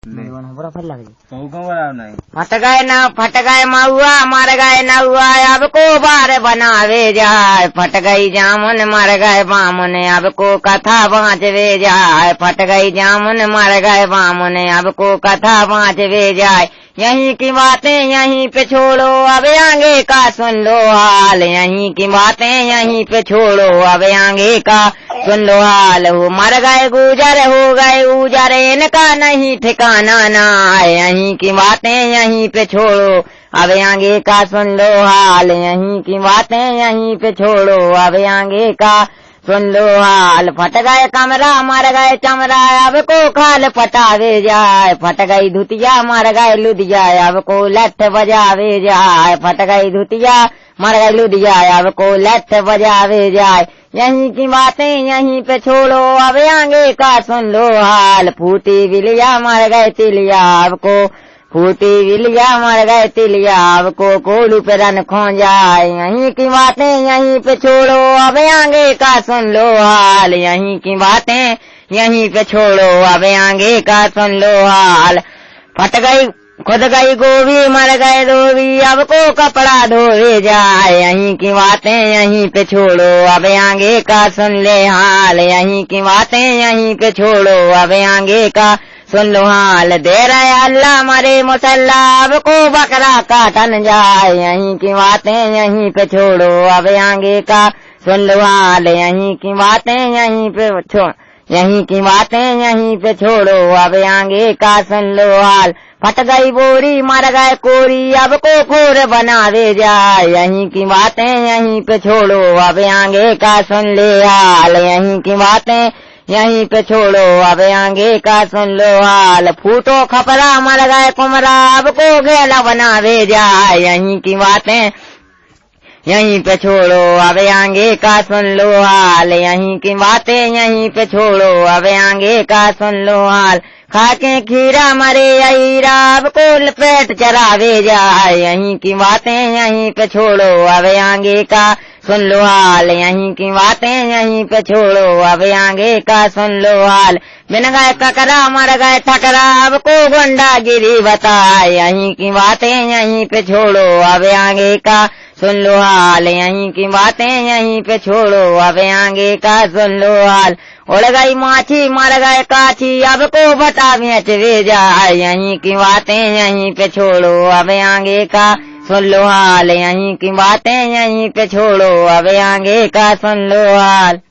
बुरा फल लग फट गए महुआ मर गए न हुआ अब को बार बनावे जाए फट गई जामुन मर गए बामुन अब को कथा बाँचवे जाए फट गई जामुन मर गए बामुन अब को कथा बाँचवे जाए यहीं की बातें यहीं पे छोड़ो अब आगे का सुन लो हाल यहीं की बातें यहीं पे छोड़ो अब आगे का सुन लो हाल हो मर गए गुजर हो गए उजर इनका नहीं ठिकाना ना यहीं की बातें यहीं पे छोड़ो अब आगे का सुन लो हाल यहीं की बातें यहीं पे छोड़ो अब आगे का सुन लो हाल फट गए कमरा मर गए चमरा अब को खाल पटावे जाए फट गई धुतिया मर गए लुधिया अब को लठ बजावे जाए फट गई धुतिया मर गए लुधिया अब को लठ बजावे जाए यहीं की बातें यहीं पे छोड़ो अब आगे का सुन लो हाल फूटी बिलिया मर गए तिलिया अब को फूटी बिलिया मर गए तिलिया अब को कोलू पे रन खो जाए यहीं की बातें यहीं पे छोड़ो अब आगे का सुन लो हाल यहीं की बातें यहीं पे छोड़ो अब आगे का सुन लो हाल फट गई खुद गई गोभी मर गए धोबी अब को कपड़ा धोवे जाए यहीं की बातें यहीं पे छोड़ो अब आगे का सुन ले हाल यहीं की बातें यहीं पे छोड़ो अब आगे का सुन लो हाल दे रहे अल्लाह मरे मुसल्ला अब को बकरा काटन जाए यहीं की बातें यहीं पे छोड़ो अब आगे का सुन लो हाल यहीं की बातें यहीं पे छोड़ यहीं की बातें यहीं पे छोड़ो अब आगे का सुन लो हाल फट गई बोरी मर गए कोरी अब को फोर बनावे जाए यहीं की बातें यहीं पे छोड़ो अब आगे का सुन ले हाल यहीं की बातें यहीं पे छोड़ो अब आगे का सुन लो हाल फूटो खपरा मर गए कुमरा अब को घेला बनावे जाए यहीं की बातें यहीं पे छोड़ो अब आगे का सुन लो हाल यहीं की बातें यहीं पे छोड़ो अब आगे का सुन लो हाल खाके खीरा मरे हीरा अब को पेट चरावे जाए यहीं की बातें यहीं पे छोड़ो अब आगे का सुन लो हाल यहीं की बातें यहीं पे छोड़ो अब आगे का सुन लो हाल बिन गए ककरा मर गए ठकरा अब को गुंडागिरी बताए यहीं की बातें यहीं पे छोड़ो अब आगे का सुन लो हाल यहीं की बातें यहीं पे छोड़ो अब आगे का सुन लो हाल उड़ गई माछी मर गए काछी अब को बता बेचवे जाए यहीं की बातें यहीं पे छोड़ो अब आगे का सुन लो हाल यहीं की बातें यहीं पे छोड़ो अब आगे का सुन लो हाल